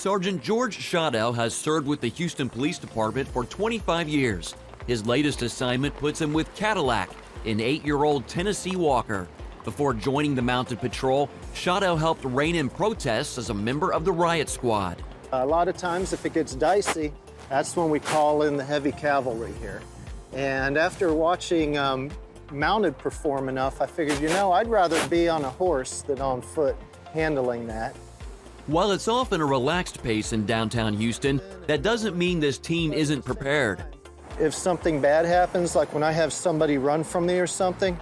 Sergeant George Shotell has served with the Houston Police Department for 25 years. His latest assignment puts him with Cadillac, an 8-year-old Tennessee Walker. Before joining the Mounted Patrol, Shotell helped rein in protests as a member of the riot squad. A lot of times, if it gets dicey, that's when we call in the heavy cavalry here. And after watching Mounted perform enough, I figured, I'd rather be on a horse than on foot handling that. While it's often a relaxed pace in downtown Houston, that doesn't mean this team isn't prepared. If something bad happens, like when I have somebody run from me or something,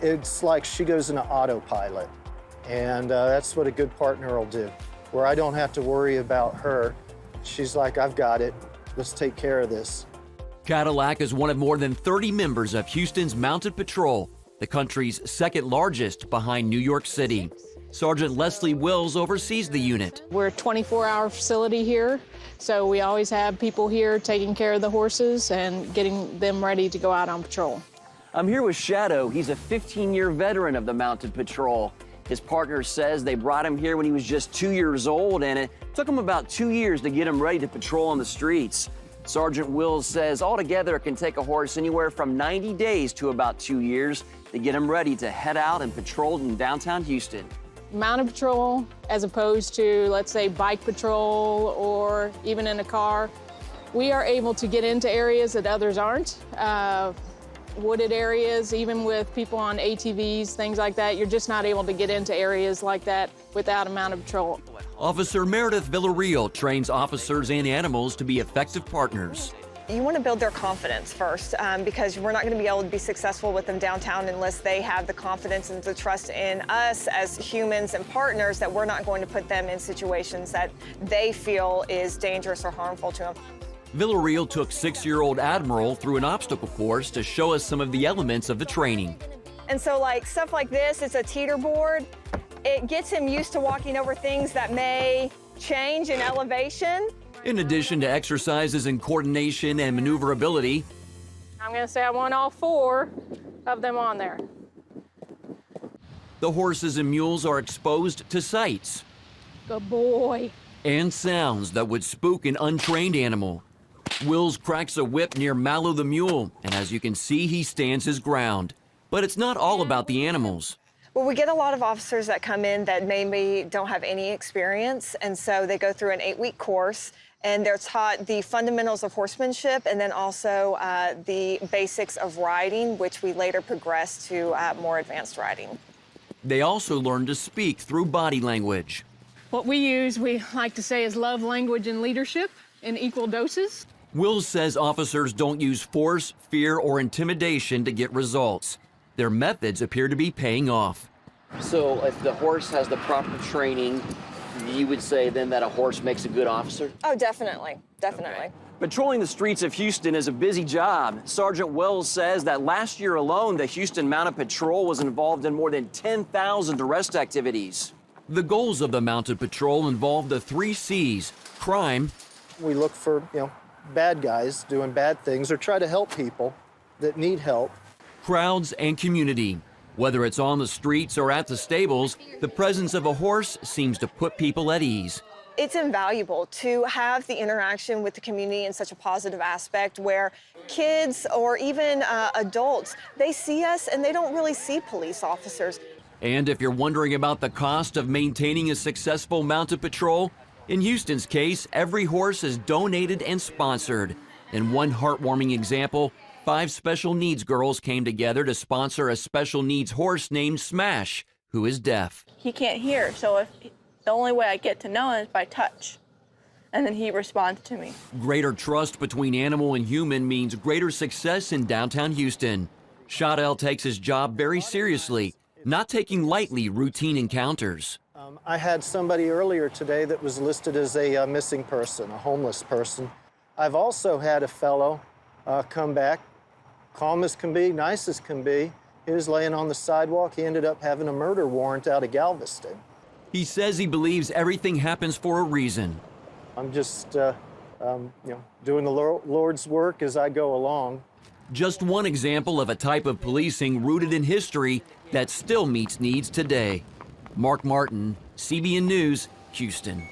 it's like she goes into autopilot. And that's what a good partner will do, where I don't have to worry about her. She's like, I've got it. Let's take care of this. Cadillac is one of more than 30 members of Houston's Mounted Patrol, the country's second largest behind New York City. Sergeant Leslie Wills oversees the unit. We're a 24-hour facility here, so we always have people here taking care of the horses and getting them ready to go out on patrol. I'm here with Shadow. He's a 15-year veteran of the Mounted Patrol. His partner says they brought him here when he was just 2 years old, and it took him about 2 years to get him ready to patrol on the streets. Sergeant Wills says altogether it can take a horse anywhere from 90 days to about 2 years to get him ready to head out and patrol in downtown Houston. Mounted patrol, as opposed to, let's say, bike patrol or even in a car, we are able to get into areas that others aren't. Wooded areas, even with people on ATVs, things like that, you're just not able to get into areas like that without a mounted patrol. Officer Meredith Villarreal trains officers and animals to be effective partners. You want to build their confidence first, because we're not going to be able to be successful with them downtown unless they have the confidence and the trust in us as humans and partners that we're not going to put them in situations that they feel is dangerous or harmful to them. Villarreal took 6-year-old Admiral through an obstacle course to show us some of the elements of the training. And so stuff like this, it's a teeter board. It gets him used to walking over things that may change in elevation. In addition to exercises in coordination and maneuverability, I'm going to say I want all 4 of them on there. the horses and mules are exposed to sights Good boy. and sounds that would spook an untrained animal. Wills cracks a whip near Mallow the mule, and as you can see, he stands his ground. But it's not all about the animals. Well, we get a lot of officers that come in that maybe don't have any experience, and so they go through an 8-week course, and they're taught the fundamentals of horsemanship and then also the basics of riding, which we later progress to more advanced riding. They also learn to speak through body language. What we like to say, is love, language, and leadership in equal doses. Wills says officers don't use force, fear, or intimidation to get results. Their methods appear to be paying off. So if the horse has the proper training, you would say then that a horse makes a good officer? Oh, definitely, definitely. Okay. Patrolling the streets of Houston is a busy job. Sergeant Wells says that last year alone, the Houston Mounted Patrol was involved in more than 10,000 arrest activities. The goals of the Mounted Patrol involve the 3 C's: crime. We look for, bad guys doing bad things or try to help people that need help. Crowds and community. Whether it's on the streets or at the stables, the presence of a horse seems to put people at ease. It's invaluable to have the interaction with the community in such a positive aspect where kids or even adults, they see us and they don't really see police officers. And if you're wondering about the cost of maintaining a successful Mounted Patrol, in Houston's case, every horse is donated and sponsored. In one heartwarming example, 5 special needs girls came together to sponsor a special needs horse named Smash, who is deaf. He can't hear, so the only way I get to know him is by touch. And then he responds to me. Greater trust between animal and human means greater success in downtown Houston. Shotell takes his job very seriously, not taking lightly routine encounters. I had somebody earlier today that was listed as a missing person, a homeless person. I've also had a fellow come back, calm as can be, nice as can be. He was laying on the sidewalk. He ended up having a murder warrant out of Galveston. He says he believes everything happens for a reason. I'm just, doing the Lord's work as I go along. Just one example of a type of policing rooted in history that still meets needs today. Mark Martin, CBN News, Houston.